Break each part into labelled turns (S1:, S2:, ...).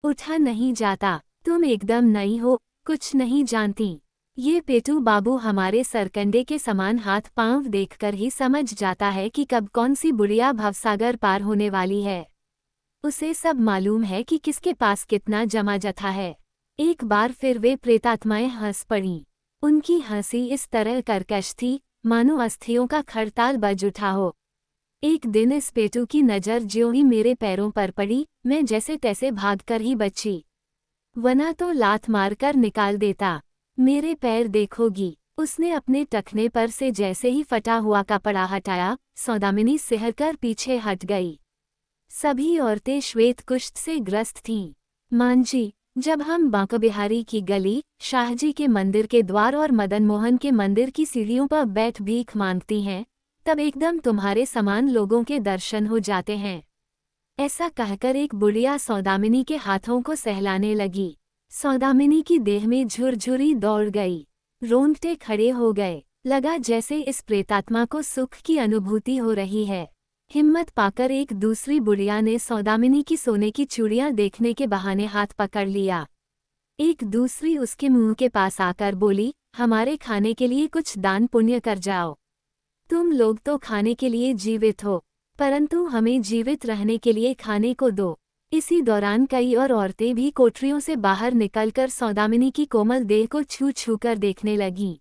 S1: उठा नहीं जाता। तुम एकदम नई हो, कुछ नहीं जानती। ये पेटू बाबू हमारे सरकंडे के समान हाथ पांव देखकर ही समझ जाता है कि कब कौन सी बुढ़िया भवसागर पार होने वाली है। उसे सब मालूम है कि किसके पास कितना जमा जथा है। एक बार फिर वे प्रेतात्माएं हंस पड़ीं। उनकी हंसी इस तरह कर्कश थी मानो अस्थियों का खड़ताल बज उठा हो। एक दिन इस पेटू की नज़र ज्यों ही मेरे पैरों पर पड़ी, मैं जैसे तैसे भागकर ही बची, वरना तो लात मारकर निकाल देता। मेरे पैर देखोगी। उसने अपने टखने पर से जैसे ही फटा हुआ कपड़ा हटाया, सौदामिनी सिहरकर पीछे हट गई। सभी औरतें श्वेत कुष्ठ से ग्रस्त थीं। मांझी, जब हम बांकाबिहारी की गली, शाहजी के मंदिर के द्वार और मदन मोहन के मंदिर की सीढ़ियों पर बैठ भीख मांगती हैं, तब एकदम तुम्हारे समान लोगों के दर्शन हो जाते हैं। ऐसा कहकर एक बुढ़िया सौदामिनी के हाथों को सहलाने लगी। सौदामिनी की देह में झुरझुरी दौड़ गई। रोंगटे खड़े हो गए। लगा जैसे इस प्रेतात्मा को सुख की अनुभूति हो रही है। हिम्मत पाकर एक दूसरी बुढ़िया ने सौदामिनी की सोने की चूड़ियां देखने के बहाने हाथ पकड़ लिया। एक दूसरी उसके मुंह के पास आकर बोली, हमारे खाने के लिए कुछ दान पुण्य कर जाओ। तुम लोग तो खाने के लिए जीवित हो, परंतु हमें जीवित रहने के लिए खाने को दो। इसी दौरान कई और औरतें भी कोठरियों से बाहर निकलकर सौदामिनी की कोमल देह को छू छू कर देखने लगीं।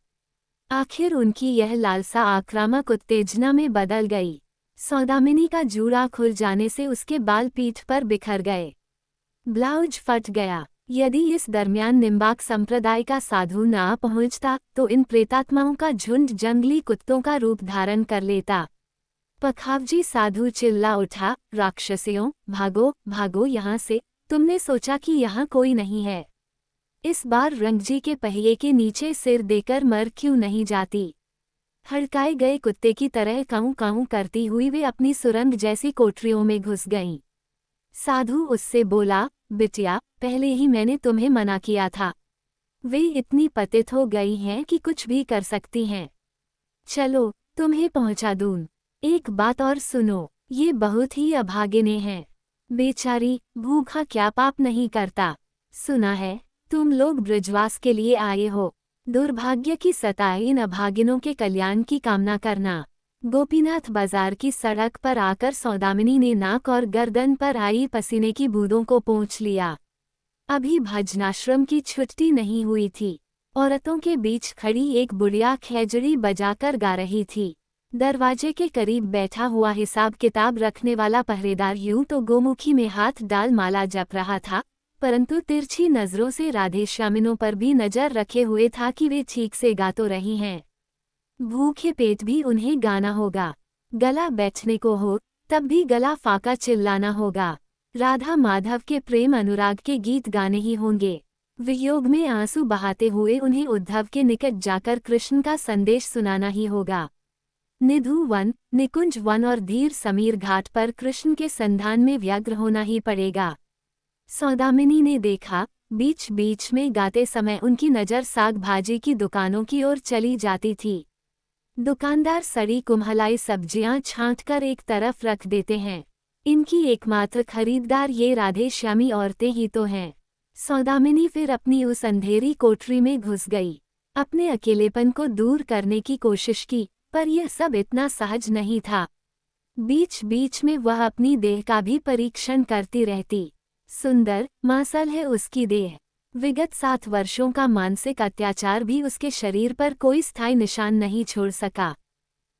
S1: आखिर उनकी यह लालसा आक्रामक उत्तेजना में बदल गई। सौदामिनी का जूड़ा खुल जाने से उसके बाल पीठ पर बिखर गए। ब्लाउज फट गया। यदि इस दरमियान निम्बाक संप्रदाय का साधु ना पहुंचता तो इन प्रेतात्माओं का झुंड जंगली कुत्तों का रूप धारण कर लेता। पखावजी साधु चिल्ला उठा, राक्षसियों, भागो भागो यहाँ से। तुमने सोचा कि यहाँ कोई नहीं है। इस बार रंगजी के पहिए के नीचे सिर देकर मर क्यों नहीं जाती। हड़काए गए कुत्ते की तरह काऊं काऊं करती हुई वे अपनी सुरंग जैसी कोठरियों में घुस गईं। साधु उससे बोला, बिटिया, पहले ही मैंने तुम्हें मना किया था। वे इतनी पतित हो गई हैं कि कुछ भी कर सकती हैं। चलो, तुम्हें पहुंचा दूं। एक बात और सुनो, ये बहुत ही अभागिने हैं। बेचारी, भूखा क्या पाप नहीं करता। सुना है, तुम लोग ब्रजवास के लिए आए हो। दुर्भाग्य की सताए इन अभागिनों के कल्याण की कामना करना। गोपीनाथ बाजार की सड़क पर आकर सौदामिनी ने नाक और गर्दन पर आई पसीने की बूंदों को पोंछ लिया। अभी भजनाश्रम की छुट्टी नहीं हुई थी। औरतों के बीच खड़ी एक बुढ़िया खैजड़ी बजाकर गा रही थी। दरवाजे के करीब बैठा हुआ हिसाब किताब रखने वाला पहरेदार यूं तो गोमुखी में हाथ डाल माला जप रहा था, परंतु तिरछी नजरों से राधे श्यामिनों पर भी नजर रखे हुए था कि वे ठीक से गा तो रही हैं। भूखे पेट भी उन्हें गाना होगा। गला बैठने को हो तब भी गला फाका चिल्लाना होगा। राधा माधव के प्रेम अनुराग के गीत गाने ही होंगे। वियोग में आंसू बहाते हुए उन्हें उद्धव के निकट जाकर कृष्ण का संदेश सुनाना ही होगा। निधु वन, निकुंज वन और धीर समीर घाट पर कृष्ण के संधान में व्यग्र होना ही पड़ेगा। सौदामिनी ने देखा, बीच बीच में गाते समय उनकी नज़र साग भाजी की दुकानों की ओर चली जाती थी। दुकानदार सड़ी कुम्हलाई सब्जियां छांटकर एक तरफ रख देते हैं। इनकी एकमात्र खरीददार ये राधे श्यामी औरतें ही तो हैं। सौदामिनी फिर अपनी उस अंधेरी कोठरी में घुस गई। अपने अकेलेपन को दूर करने की कोशिश की, पर यह सब इतना सहज नहीं था। बीच बीच में वह अपनी देह का भी परीक्षण करती रहती। सुंदर, मांसल है उसकी देह। विगत 7 वर्षों का मानसिक अत्याचार भी उसके शरीर पर कोई स्थायी निशान नहीं छोड़ सका।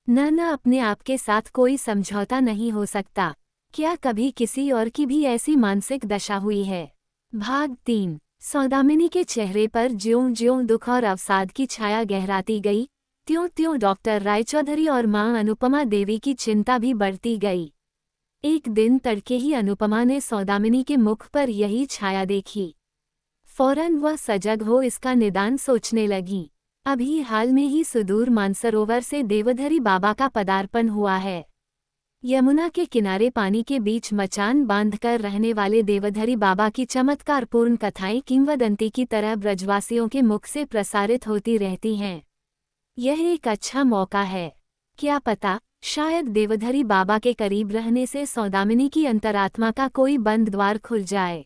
S1: न अपने आप के साथ कोई समझौता नहीं हो सकता। क्या कभी किसी और की भी ऐसी मानसिक दशा हुई है? भाग 3। सौदामिनी के चेहरे पर ज्यों-ज्यों दुख और अवसाद की छाया गहराती गई, त्यों-त्यों डॉक्टर रायचौधरी और मां अनुपमा देवी की चिंता भी बढ़ती गई। एक दिन तड़के ही अनुपमा ने सौदामिनी के मुख पर यही छाया देखी। फौरन वह सजग हो इसका निदान सोचने लगी। अभी हाल में ही सुदूर मानसरोवर से देवधरी बाबा का पदार्पण हुआ है। यमुना के किनारे पानी के बीच मचान बांधकर रहने वाले देवधरी बाबा की चमत्कारपूर्ण कथाएं किंवदंती की तरह ब्रजवासियों के मुख से प्रसारित होती रहती हैं। यह एक अच्छा मौका है। क्या पता, शायद देवधरी बाबा के करीब रहने से सौदामिनी की अंतरात्मा का कोई बंद द्वार खुल जाए।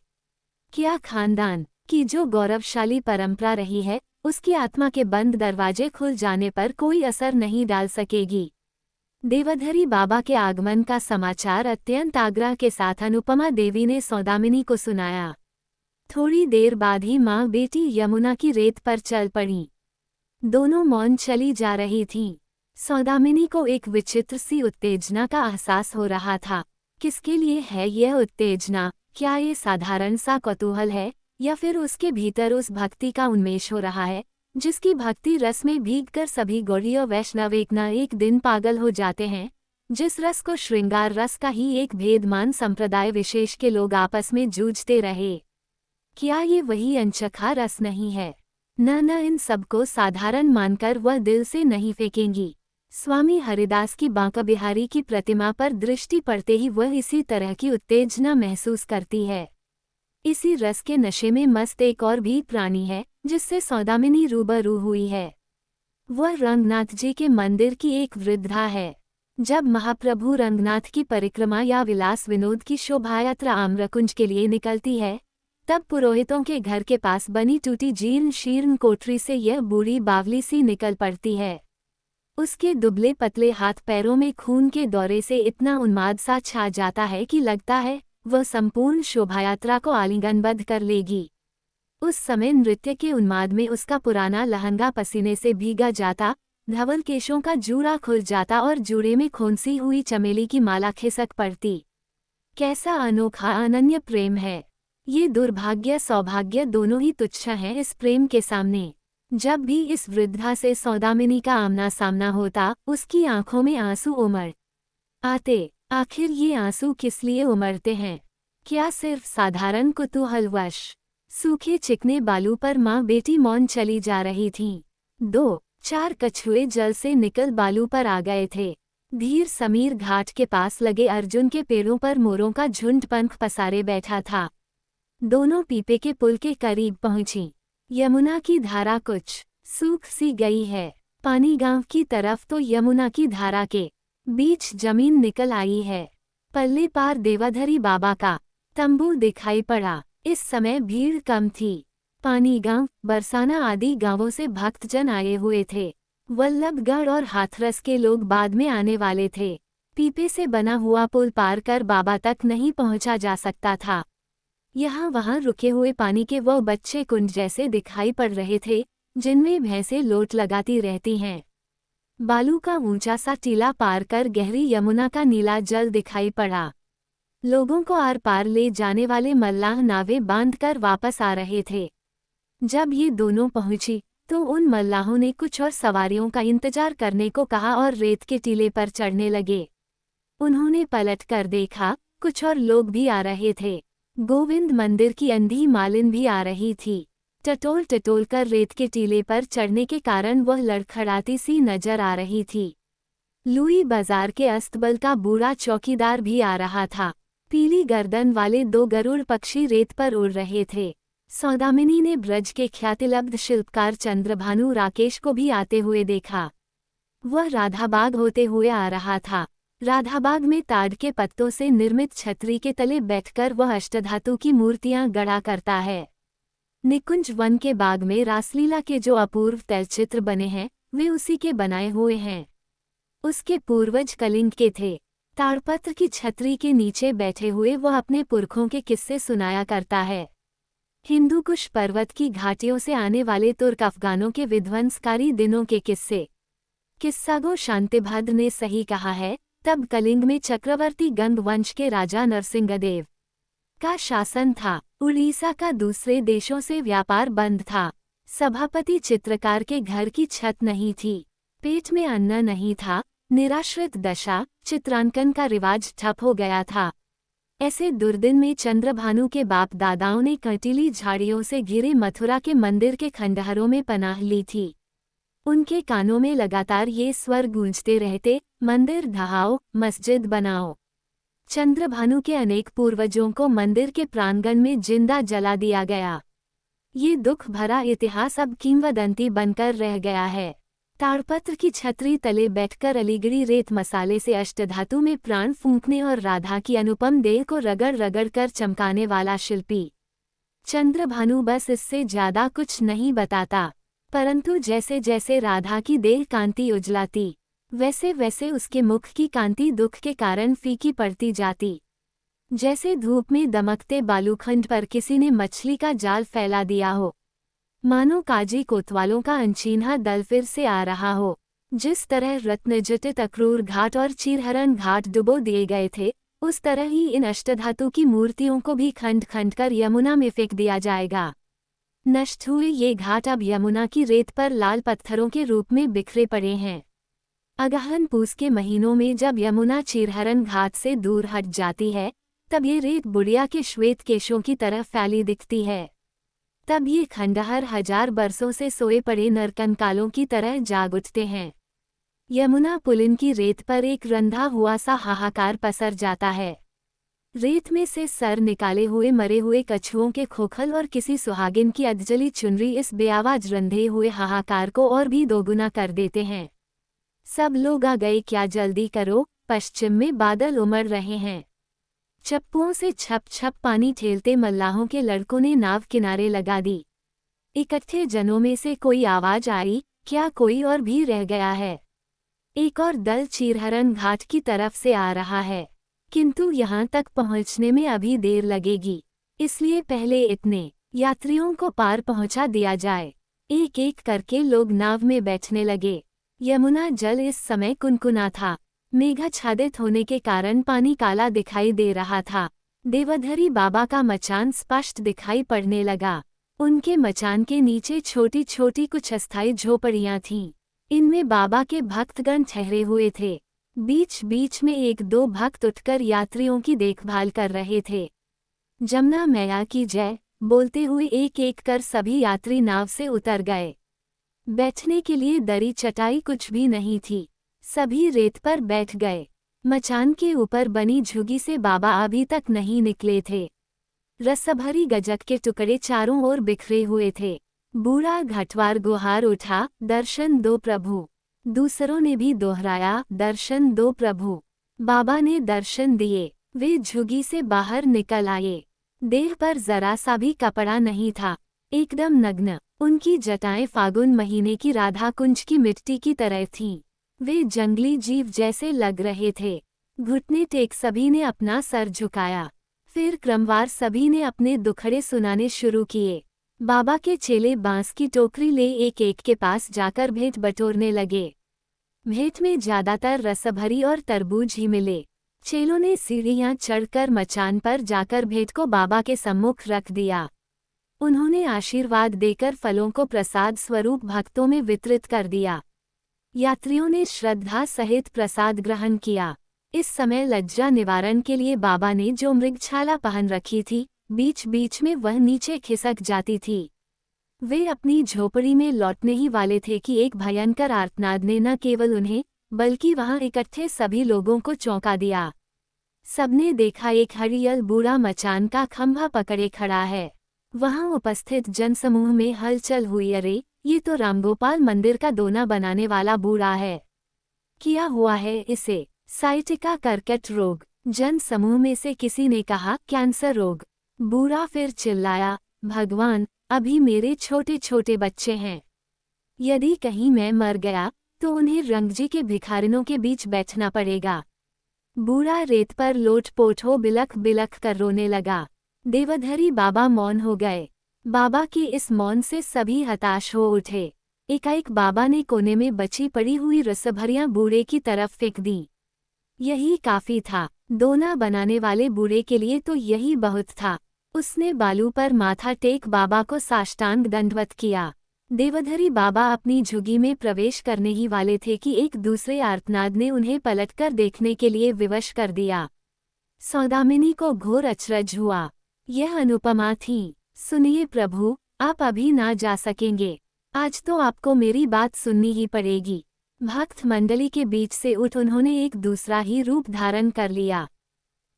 S1: क्या खानदान की जो गौरवशाली परंपरा रही है, उसकी आत्मा के बंद दरवाजे खुल जाने पर कोई असर नहीं डाल सकेगी। देवधरी बाबा के आगमन का समाचार अत्यंत आग्रह के साथ अनुपमा देवी ने सौदामिनी को सुनाया। थोड़ी देर बाद ही माँ बेटी यमुना की रेत पर चल पड़ी। दोनों मौन चली जा रही थीं। सौदामिनी को एक विचित्र सी उत्तेजना का एहसास हो रहा था। किसके लिए है यह उत्तेजना? क्या ये साधारण सा कौतूहल है, या फिर उसके भीतर उस भक्ति का उन्मेष हो रहा है, जिसकी भक्ति रस में भीगकर सभी गौड़ीय वैष्णव एक न एक दिन पागल हो जाते हैं, जिस रस को श्रृंगार रस का ही एक भेदमान संप्रदाय विशेष के लोग आपस में जूझते रहे। क्या ये वही अनचखा रस नहीं है? न इन सबको साधारण मानकर वह दिल से नहीं फेंकेंगी। स्वामी हरिदास की बांका बिहारी की प्रतिमा पर दृष्टि पड़ते ही वह इसी तरह की उत्तेजना महसूस करती है। इसी रस के नशे में मस्त एक और भी प्राणी है, जिससे सौदामिनी रूबरू हुई है। वह रंगनाथ जी के मंदिर की एक वृद्धा है। जब महाप्रभु रंगनाथ की परिक्रमा या विलास विनोद की शोभायात्रा आम्रकुंज के लिए निकलती है, तब पुरोहितों के घर के पास बनी टूटी जीर्ण शीर्ण कोठरी से यह बूढ़ी बावली सी निकल पड़ती है। उसके दुबले पतले हाथ पैरों में खून के दौरे से इतना उन्माद सा छा जाता है कि लगता है वह संपूर्ण शोभायात्रा को आलिंगनबद्ध कर लेगी। उस समय नृत्य के उन्माद में उसका पुराना लहंगा पसीने से भीगा जाता, धवल केशों का जूड़ा खुल जाता और जूड़े में खोंसी हुई चमेली की माला खिसक पड़ती। कैसा अनोखा अनन्य प्रेम है! ये दुर्भाग्य सौभाग्य दोनों ही तुच्छ हैं इस प्रेम के सामने। जब भी इस वृद्धा से सौदामिनी का आमना सामना होता, उसकी आंखों में आंसू उमड़ आते। आखिर ये आंसू किस लिए उमड़ते हैं? क्या सिर्फ साधारण कुतूहलवश? सूखे चिकने बालू पर माँ बेटी मौन चली जा रही थीं। 2-4 कछुए जल से निकल बालू पर आ गए थे। धीर समीर घाट के पास लगे अर्जुन के पेड़ों पर मोरों का झुंड पंख पसारे बैठा था। दोनों पीपे के पुल के करीब पहुंची। यमुना की धारा कुछ सूख सी गई है। पानी गांव की तरफ तो यमुना की धारा के बीच जमीन निकल आई है। पल्ले पार देवाधरी बाबा का तंबू दिखाई पड़ा। इस समय भीड़ कम थी। पानी गांव, बरसाना आदि गांवों से भक्तजन आए हुए थे। वल्लभगढ़ और हाथरस के लोग बाद में आने वाले थे। पीपे से बना हुआ पुल पार कर बाबा तक नहीं पहुंचा जा सकता था। यहाँ वहाँ रुके हुए पानी के वो बच्चे कुंड जैसे दिखाई पड़ रहे थे, जिनमें भैंसें लोट लगाती रहती हैं। बालू का ऊंचा सा टीला पार कर गहरी यमुना का नीला जल दिखाई पड़ा। लोगों को आर पार ले जाने वाले मल्लाह नावें बांधकर वापस आ रहे थे। जब ये दोनों पहुंची, तो उन मल्लाहों ने कुछ और सवारियों का इंतजार करने को कहा और रेत के टीले पर चढ़ने लगे। उन्होंने पलट कर देखा, कुछ और लोग भी आ रहे थे। गोविंद मंदिर की अंधी मालिन भी आ रही थी। टटोल टटोल कर रेत के टीले पर चढ़ने के कारण वह लड़खड़ाती सी नजर आ रही थी। लुई बाजार के अस्तबल का बूढ़ा चौकीदार भी आ रहा था। पीली गर्दन वाले 2 गरुड़ पक्षी रेत पर उड़ रहे थे। सौदामिनी ने ब्रज के ख्यातिलब्ध शिल्पकार चंद्रभानु राकेश को भी आते हुए देखा। वह राधाबाग होते हुए आ रहा था। राधाबाग में ताड़ के पत्तों से निर्मित छतरी के तले बैठकर वह अष्टधातु की मूर्तियां गढ़ा करता है। निकुंज वन के बाग में रासलीला के जो अपूर्व तैलचित्र बने हैं, वे उसी के बनाए हुए हैं। उसके पूर्वज कलिंग के थे। ताड़पत्र की छतरी के नीचे बैठे हुए वह अपने पुरखों के किस्से सुनाया करता है। हिंदुकुश पर्वत की घाटियों से आने वाले तुर्क अफगानों के विध्वंसकारी दिनों के किस्से। किस्सागो शांतिभद्र ने सही कहा है, तब कलिंग में चक्रवर्ती गंग वंश के राजा नरसिंहदेव का शासन था। उड़ीसा का दूसरे देशों से व्यापार बंद था। सभापति चित्रकार के घर की छत नहीं थी। पेट में अन्न नहीं था। निराश्रित दशा, चित्रांकन का रिवाज ठप हो गया था। ऐसे दुर्दिन में चंद्रभानु के बाप दादाओं ने कंटीली झाड़ियों से घिरे मथुरा के मंदिर के खंडहरों में पनाह ली थी। उनके कानों में लगातार ये स्वर गूंजते रहते, मंदिर ढहाओ, मस्जिद बनाओ। चंद्रभानु के अनेक पूर्वजों को मंदिर के प्रांगण में जिंदा जला दिया गया। ये दुख भरा इतिहास अब किंवदंती बनकर रह गया है। ताड़पत्र की छतरी तले बैठकर अलीगढ़ी रेत मसाले से अष्टधातु में प्राण फूंकने और राधा की अनुपम देह को रगड़ रगड़ कर चमकाने वाला शिल्पी चंद्रभानु बस इससे ज्यादा कुछ नहीं बताता, परंतु जैसे जैसे राधा की देह कांति उजलाती, वैसे वैसे उसके मुख की कांति दुख के कारण फीकी पड़ती जाती। जैसे धूप में दमकते बालूखंड पर किसी ने मछली का जाल फैला दिया हो, मानो काजी कोतवालों का अनछीना दल फिर से आ रहा हो। जिस तरह रत्नजटित अक्रूर घाट और चीरहरण घाट डुबो दिए गए थे, उस तरह ही इन अष्टधातु की मूर्तियों को भी खंड खंड कर यमुना में फेंक दिया जाएगा। नष्ट हुए ये घाट अब यमुना की रेत पर लाल पत्थरों के रूप में बिखरे पड़े हैं। अगहन पूस के महीनों में जब यमुना चीरहरण घाट से दूर हट जाती है, तब ये रेत बुढ़िया के श्वेत केशों की तरह फैली दिखती है। तब ये खंडहर हजार बरसों से सोए पड़े नरकंकालों की तरह जाग उठते हैं। यमुना पुलिन की रेत पर एक रंधा हुआ सा हाहाकार पसर जाता है। रेत में से सर निकाले हुए मरे हुए कछुओं के खोखल और किसी सुहागिन की अधजली चुनरी इस बेआवाज रंधे हुए हाहाकार को और भी दोगुना कर देते हैं। सब लोग आ गए, क्या जल्दी करो, पश्चिम में बादल उमड़ रहे हैं। चप्पुओं से छप छप पानी ठेलते मल्लाहों के लड़कों ने नाव किनारे लगा दी। इकट्ठे जनों में से कोई आवाज आई, क्या कोई और भी रह गया है? एक और दल चीरहरण घाट की तरफ से आ रहा है, किंतु यहाँ तक पहुँचने में अभी देर लगेगी, इसलिए पहले इतने यात्रियों को पार पहुँचा दिया जाए। एक एक करके लोग नाव में बैठने लगे। यमुना जल इस समय कुनकुना था। मेघाच्छादित होने के कारण पानी काला दिखाई दे रहा था। देवधरी बाबा का मचान स्पष्ट दिखाई पड़ने लगा। उनके मचान के नीचे छोटी छोटी कुछ अस्थायी झोपड़ियां थीं। इनमें बाबा के भक्तगण ठहरे हुए थे। बीच बीच में एक दो भक्त उठकर यात्रियों की देखभाल कर रहे थे। जमुना मैया की जय बोलते हुए एक एक कर सभी यात्री नाव से उतर गए। बैठने के लिए दरी चटाई कुछ भी नहीं थी। सभी रेत पर बैठ गए। मचान के ऊपर बनी झुगी से बाबा अभी तक नहीं निकले थे। रसभरी गजक के टुकड़े चारों ओर बिखरे हुए थे। बूढ़ा घटवार गुहार उठा, दर्शन दो प्रभु। दूसरों ने भी दोहराया, दर्शन दो प्रभु। बाबा ने दर्शन दिए। वे झुगी से बाहर निकल आए। देह पर जरा सा भी कपड़ा नहीं था, एकदम नग्न। उनकी जटाएं फागुन महीने की राधा कुंज की मिट्टी की तरह थीं। वे जंगली जीव जैसे लग रहे थे। घुटने टेक सभी ने अपना सर झुकाया। फिर क्रमवार सभी ने अपने दुखड़े सुनाने शुरू किए। बाबा के चेले बांस की टोकरी ले एक एक के पास जाकर भेंट बटोरने लगे। भेंट में ज्यादातर रसभरी और तरबूज ही मिले। चेलों ने सीढ़ियां चढ़कर मचान पर जाकर भेंट को बाबा के सम्मुख रख दिया। उन्होंने आशीर्वाद देकर फलों को प्रसाद स्वरूप भक्तों में वितरित कर दिया। यात्रियों ने श्रद्धा सहित प्रसाद ग्रहण किया। इस समय लज्जा निवारण के लिए बाबा ने जो मृगछाला पहन रखी थी, बीच बीच में वह नीचे खिसक जाती थी। वे अपनी झोपड़ी में लौटने ही वाले थे कि एक भयंकर आर्तनाद ने न केवल उन्हें बल्कि वहां इकट्ठे सभी लोगों को चौंका दिया। सबने देखा एक हरियल बूढ़ा मचान का खंभा पकड़े खड़ा है। वहां उपस्थित जनसमूह में हलचल हुई, अरे ये तो रामगोपाल मंदिर का दोना बनाने वाला बूढ़ा है। क्या हुआ है इसे? साइटिका कर्कट रोग। जन समूह में से किसी ने कहा, कैंसर रोग। बूढ़ा फिर चिल्लाया, भगवान, अभी मेरे छोटे छोटे बच्चे हैं। यदि कहीं मैं मर गया तो उन्हें रंगजी के भिखारिनों के बीच बैठना पड़ेगा। बूढ़ा रेत पर लोट-पोट हो बिलख बिलख कर रोने लगा। देवधरी बाबा मौन हो गए। बाबा के इस मौन से सभी हताश हो उठे। एकाएक बाबा ने कोने में बची पड़ी हुई रसभरियां बूढ़े की तरफ फेंक दी। यही काफी था। दोना बनाने वाले बूढ़े के लिए तो यही बहुत था। उसने बालू पर माथा टेक बाबा को साष्टांग दंडवत किया। देवधरी बाबा अपनी झुगी में प्रवेश करने ही वाले थे कि एक दूसरे आर्तनाद ने उन्हें पलटकर देखने के लिए विवश कर दिया। सौदामिनी को घोर अचरज हुआ। यह अनुपमा थी। सुनिए प्रभु, आप अभी ना जा सकेंगे। आज तो आपको मेरी बात सुननी ही पड़ेगी। भक्त मंडली के बीच से उठ उन्होंने एक दूसरा ही रूप धारण कर लिया।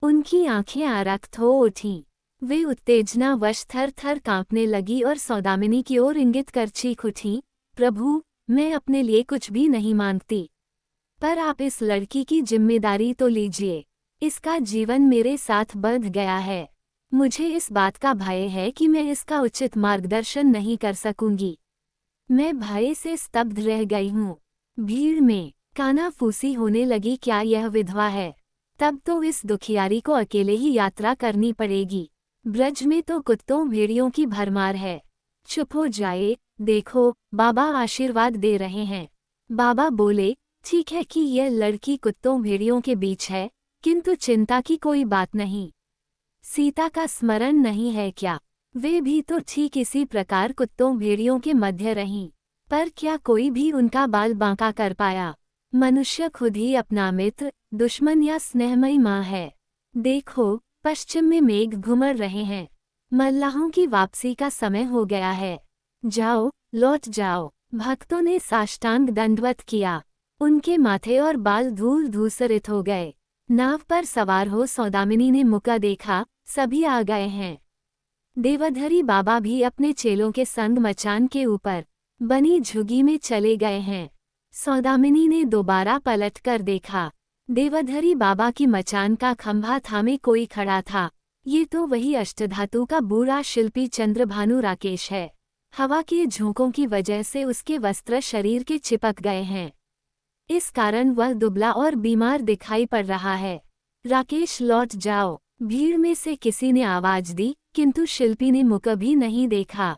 S1: उनकी आंखें आरक्त हो उठीं। वे उत्तेजनावश थर थर कांपने लगी और सौदामिनी की ओर इंगित कर चीख उठी, प्रभु, मैं अपने लिए कुछ भी नहीं मांगती, पर आप इस लड़की की जिम्मेदारी तो लीजिए। इसका जीवन मेरे साथ बंध गया है। मुझे इस बात का भय है कि मैं इसका उचित मार्गदर्शन नहीं कर सकूंगी। मैं भय से स्तब्ध रह गई हूँ। भीड़ में कानाफूसी होने लगी। क्या यह विधवा है? तब तो इस दुखियारी को अकेले ही यात्रा करनी पड़ेगी। ब्रज में तो कुत्तों भेड़ियों की भरमार है। चुप हो जाए, देखो बाबा आशीर्वाद दे रहे हैं। बाबा बोले, ठीक है कि यह लड़की कुत्तों भेड़ियों के बीच है, किंतु चिंता की कोई बात नहीं। सीता का स्मरण नहीं है क्या? वे भी तो ठीक इसी प्रकार कुत्तों भेड़ियों के मध्य रहीं, पर क्या कोई भी उनका बाल बांका कर पाया? मनुष्य खुद ही अपना मित्र, दुश्मन या स्नेहमयी माँ है। देखो, पश्चिम में मेघ घुमड़ रहे हैं। मल्लाहों की वापसी का समय हो गया है। जाओ, लौट जाओ। भक्तों ने साष्टांग दंडवत किया। उनके माथे और बाल धूल धूसरित हो गए। नाव पर सवार हो सौदामिनी ने मुका देखा, सभी आ गए हैं। देवधरी बाबा भी अपने चेलों के संग मचान के ऊपर बनी झुगी में चले गए हैं। सौदामिनी ने दोबारा पलट कर देखा। देवधरी बाबा की मचान का खंभा थामे कोई खड़ा था। ये तो वही अष्टधातु का बूढ़ा शिल्पी चंद्रभानु राकेश है। हवा के झोंकों की वजह से उसके वस्त्र शरीर के चिपक गए हैं। इस कारण वह दुबला और बीमार दिखाई पड़ रहा है। राकेश, लौट जाओ। भीड़ में से किसी ने आवाज दी, किंतु शिल्पी ने मुख भी नहीं देखा।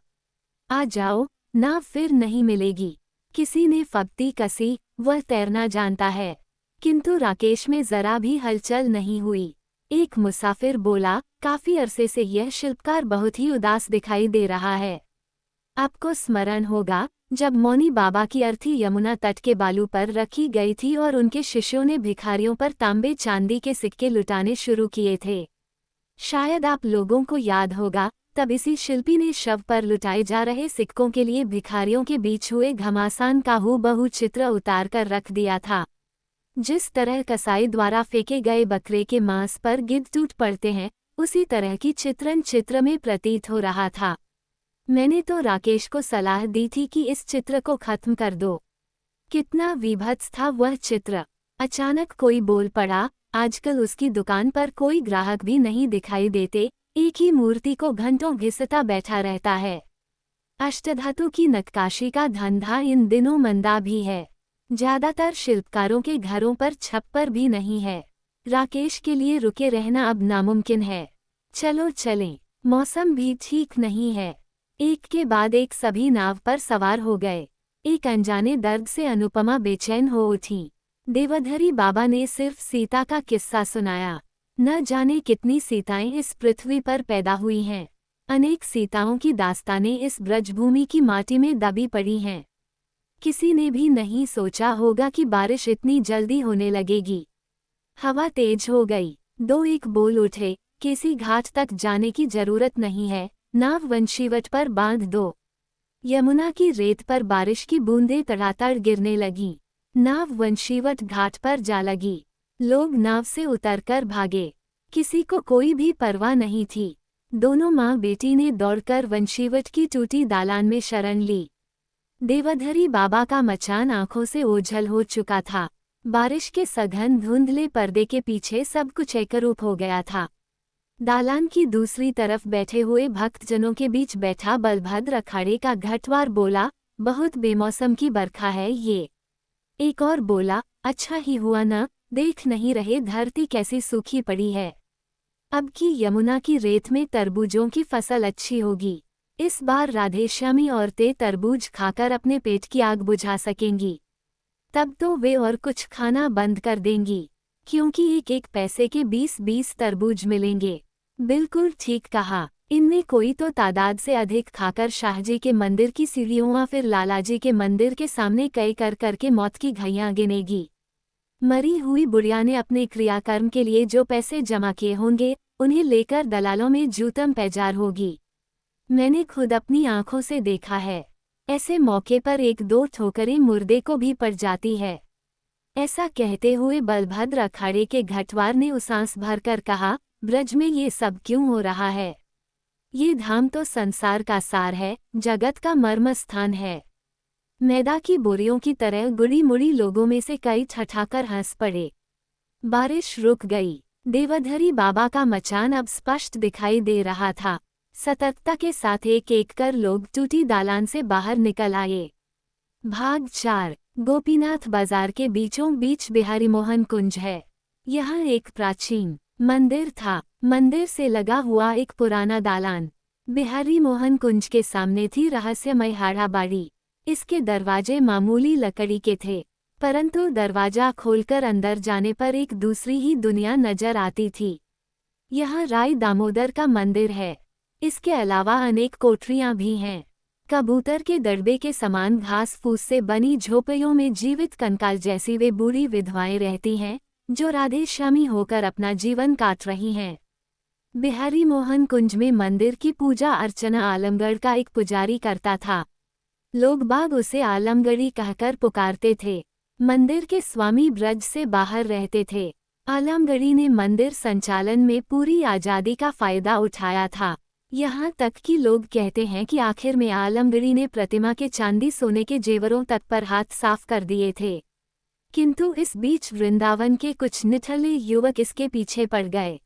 S1: आ जाओ, नाव फिर नहीं मिलेगी। किसी ने फब्ती कसी, वह तैरना जानता है। किंतु राकेश में जरा भी हलचल नहीं हुई। एक मुसाफिर बोला, काफी अरसे से यह शिल्पकार बहुत ही उदास दिखाई दे रहा है। आपको स्मरण होगा, जब मौनी बाबा की अर्थी यमुना तट के बालू पर रखी गई थी और उनके शिष्यों ने भिखारियों पर तांबे चांदी के सिक्के लुटाने शुरू किए थे। शायद आप लोगों को याद होगा, तब इसी शिल्पी ने शव पर लुटाए जा रहे सिक्कों के लिए भिखारियों के बीच हुए घमासान का हूबहू चित्र उतार कर रख दिया था। जिस तरह कसाई द्वारा फेंके गए बकरे के मांस पर गिद्ध टूट पड़ते हैं, उसी तरह की चित्रण चित्र में प्रतीत हो रहा था। मैंने तो राकेश को सलाह दी थी कि इस चित्र को खत्म कर दो। कितना विभत्स था वह चित्र। अचानक कोई बोल पड़ा, आजकल उसकी दुकान पर कोई ग्राहक भी नहीं दिखाई देते, एक ही मूर्ति को घंटों घिसता बैठा रहता है। अष्टधातु की नक्काशी का धंधा इन दिनों मंदा भी है। ज्यादातर शिल्पकारों के घरों पर छप्पर भी नहीं है। राकेश के लिए रुके रहना अब नामुमकिन है। चलो चलें, मौसम भी ठीक नहीं है। एक के बाद एक सभी नाव पर सवार हो गए। एक अनजाने दर्द से अनुपमा बेचैन हो उठी। देवधरी बाबा ने सिर्फ सीता का किस्सा सुनाया। न जाने कितनी सीताएं इस पृथ्वी पर पैदा हुई हैं। अनेक सीताओं की दास्तानें इस ब्रजभूमि की माटी में दबी पड़ी हैं। किसी ने भी नहीं सोचा होगा कि बारिश इतनी जल्दी होने लगेगी। हवा तेज हो गई। दो एक बोल उठे, किसी घाट तक जाने की जरूरत नहीं है, नाव वंशीवट पर बांध दो। यमुना की रेत पर बारिश की बूंदें तड़ातड़ गिरने लगीं। नाव वंशीवट घाट पर जा लगी। लोग नाव से उतरकर भागे। किसी को कोई भी परवाह नहीं थी। दोनों माँ बेटी ने दौड़कर वंशीवट की टूटी दालान में शरण ली। देवधरी बाबा का मचान आंखों से ओझल हो चुका था। बारिश के सघन धुंधले पर्दे के पीछे सब कुछ एकरूप हो गया था। दालान की दूसरी तरफ बैठे हुए भक्तजनों के बीच बैठा बलभद्र अखाड़े का घटवार बोला, बहुत बेमौसम की बरखा है ये। एक और बोला, अच्छा ही हुआ न, देख नहीं रहे धरती कैसी सूखी पड़ी है। अब की यमुना की रेत में तरबूजों की फसल अच्छी होगी। इस बार राधेश्यामी औरतें तरबूज खाकर अपने पेट की आग बुझा सकेंगी। तब तो वे और कुछ खाना बंद कर देंगी, क्योंकि एक एक पैसे के 20-20 तरबूज मिलेंगे। बिल्कुल ठीक कहा। इनमें कोई तो तादाद से अधिक खाकर शाहजी के मंदिर की सीढ़ियों व फिर लालाजी के मंदिर के सामने कई कर करके मौत की घैयां गिनेगी। मरी हुई बुढ़िया ने अपने क्रियाकर्म के लिए जो पैसे जमा किए होंगे, उन्हें लेकर दलालों में जूतम पैजार होगी। मैंने खुद अपनी आंखों से देखा है। ऐसे मौके पर एक दो ठोकरें मुर्दे को भी पड़ जाती है। ऐसा कहते हुए बलभद्र अखाड़े के घटवार ने उसांस भरकर कहा, ब्रज में ये सब क्यों हो रहा है? ये धाम तो संसार का सार है, जगत का मर्म स्थान है। मैदा की बोरियों की तरह गुड़ी मुड़ी लोगों में से कई ठठाकर हंस पड़े। बारिश रुक गई। देवधरी बाबा का मचान अब स्पष्ट दिखाई दे रहा था। सतर्कता के साथ एक एक कर लोग टूटी दालान से बाहर निकल आए। भाग 4। गोपीनाथ बाजार के बीचों बीच बिहारी मोहन कुंज है। यहाँ एक प्राचीन मंदिर था। मंदिर से लगा हुआ एक पुराना दालान। बिहारी मोहन कुंज के सामने थी रहस्यमय हाड़ा बाड़ी। इसके दरवाजे मामूली लकड़ी के थे, परंतु दरवाजा खोलकर अंदर जाने पर एक दूसरी ही दुनिया नजर आती थी। यहाँ राय दामोदर का मंदिर है। इसके अलावा अनेक कोठरियां भी हैं। कबूतर के दड़बे के समान घास फूस से बनी झोपड़ियों में जीवित कंकाल जैसी वे बूढ़ी विधवाएं रहती हैं, जो राधे श्यामी होकर अपना जीवन काट रही हैं। बिहारी मोहन कुंज में मंदिर की पूजा अर्चना आलमगढ़ का एक पुजारी करता था। लोग बाग उसे आलमगढ़ी कहकर पुकारते थे। मंदिर के स्वामी ब्रज से बाहर रहते थे। आलमगढ़ी ने मंदिर संचालन में पूरी आज़ादी का फायदा उठाया था। यहाँ तक कि लोग कहते हैं कि आखिर में आलमगढ़ी ने प्रतिमा के चांदी सोने के जेवरों तक पर हाथ साफ कर दिए थे। किंतु इस बीच वृंदावन के कुछ निठल्ले युवक इसके पीछे पड़ गए।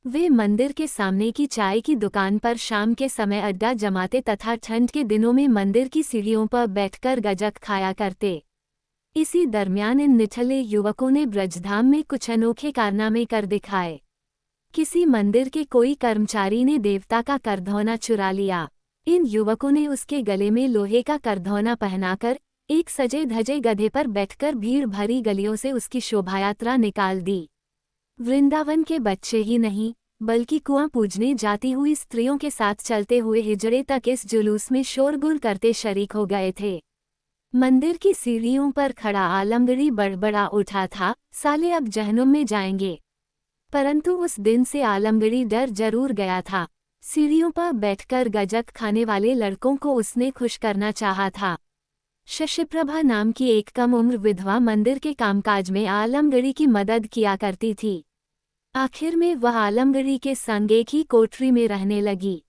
S1: वे मंदिर के सामने की चाय की दुकान पर शाम के समय अड्डा जमाते तथा ठंड के दिनों में मंदिर की सीढ़ियों पर बैठकर गजक खाया करते। इसी दरमियान इन निठल्ले युवकों ने ब्रजधाम में कुछ अनोखे कारनामे कर दिखाए। किसी मंदिर के कोई कर्मचारी ने देवता का करधौना चुरा लिया। इन युवकों ने उसके गले में लोहे का करधौना पहनाकर एक सजे धजे गधे पर बैठकर भीड़ भरी गलियों से उसकी शोभायात्रा निकाल दी। वृंदावन के बच्चे ही नहीं, बल्कि कुआं पूजने जाती हुई स्त्रियों के साथ चलते हुए हिजड़े तक इस जुलूस में शोरगुल करते शरीक हो गए थे। मंदिर की सीढ़ियों पर खड़ा आलमगढ़ी बड़बड़ा उठा था, साले अब जहन्नुम में जाएंगे। परंतु उस दिन से आलमगढ़ी डर जरूर गया था। सीढ़ियों पर बैठकर गजक खाने वाले लड़कों को उसने खुश करना चाहा था। शशिप्रभा नाम की एक कम उम्र विधवा मंदिर के कामकाज में आलमगढ़ी की मदद किया करती थी। आखिर में वह आलमगढ़ी के संग एक ही कोठरी में रहने लगी।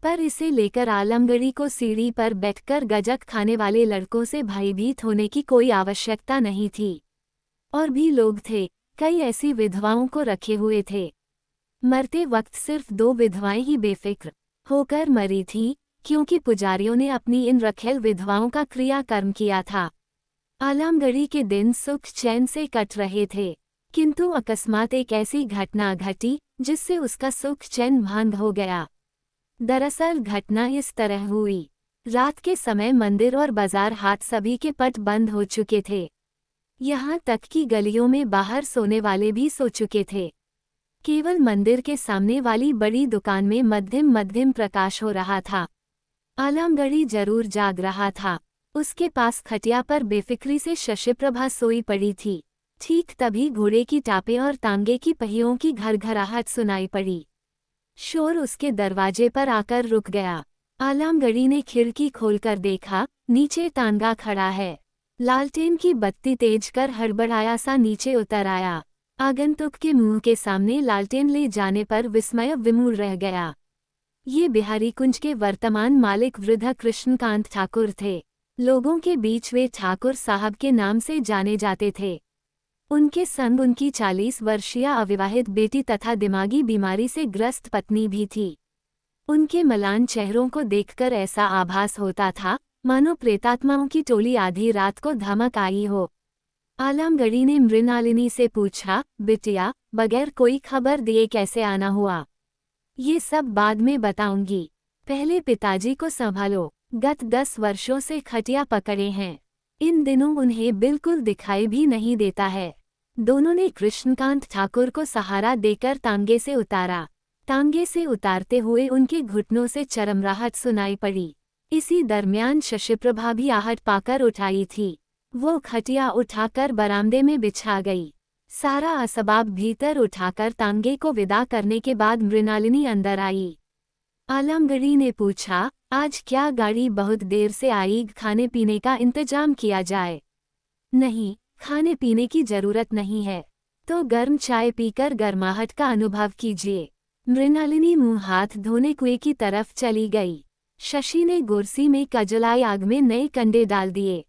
S1: पर इसे लेकर आलमगढ़ी को सीढ़ी पर बैठकर गजक खाने वाले लड़कों से भयभीत होने की कोई आवश्यकता नहीं थी। और भी लोग थे, कई ऐसी विधवाओं को रखे हुए थे। मरते वक्त सिर्फ 2 विधवाएं ही बेफिक्र होकर मरी थीं, क्योंकि पुजारियों ने अपनी इन रखेल विधवाओं का क्रियाकर्म किया था। आलमगढ़ी के दिन सुख चैन से कट रहे थे, किंतु अकस्मात एक ऐसी घटना घटी जिससे उसका सुख चैन भंग हो गया। दरअसल घटना इस तरह हुई। रात के समय मंदिर और बाजार हाट सभी के पट बंद हो चुके थे। यहाँ तक कि गलियों में बाहर सोने वाले भी सो चुके थे। केवल मंदिर के सामने वाली बड़ी दुकान में मध्यम मध्यम प्रकाश हो रहा था। आलमगढ़ी जरूर जाग रहा था। उसके पास खटिया पर बेफिक्री से शशिप्रभा सोई पड़ी थी। ठीक तभी घोड़े की टापे और तांगे की पहियों की घरघराहट सुनाई पड़ी। शोर उसके दरवाजे पर आकर रुक गया। आलमगढ़ी ने खिड़की खोलकर देखा, नीचे तांगा खड़ा है। लालटेन की बत्ती तेज कर हड़बड़ाया सा नीचे उतर आया। आगंतुक के मुंह के सामने लालटेन ले जाने पर विस्मय विमूढ़ रह गया। ये बिहारी कुंज के वर्तमान मालिक वृद्ध कृष्णकांत ठाकुर थे। लोगों के बीच वे ठाकुर साहब के नाम से जाने जाते थे। उनके संग उनकी 40 वर्षीय अविवाहित बेटी तथा दिमागी बीमारी से ग्रस्त पत्नी भी थी। उनके मलान चेहरों को देखकर ऐसा आभास होता था मानो प्रेतात्माओं की टोली आधी रात को धमक आई हो। आलमगढ़ी ने मृणालिनी से पूछा, बिटिया, बगैर कोई खबर दिए कैसे आना हुआ? ये सब बाद में बताऊंगी, पहले पिताजी को संभालो। गत 10 वर्षों से खटिया पकड़े हैं। इन दिनों उन्हें बिल्कुल दिखाई भी नहीं देता है। दोनों ने कृष्णकांत ठाकुर को सहारा देकर तांगे से उतारा। तांगे से उतारते हुए उनके घुटनों से चरमराहट सुनाई पड़ी। इसी दरमियान शशिप्रभा भी आहट पाकर उठाई थी। वो खटिया उठाकर बरामदे में बिछा गई। सारा असबाब भीतर उठाकर तांगे को विदा करने के बाद मृणालिनी अंदर आई। आलमगढ़ी ने पूछा, आज क्या गाड़ी बहुत देर से आई, खाने पीने का इंतजाम किया जाए? नहीं, खाने पीने की जरूरत नहीं है, तो गर्म चाय पीकर गर्माहट का अनुभव कीजिए। मृणालिनी मुंह हाथ धोने कुएं की तरफ चली गई। शशि ने गुरसी में कजलाई आग में नए कंडे डाल दिए।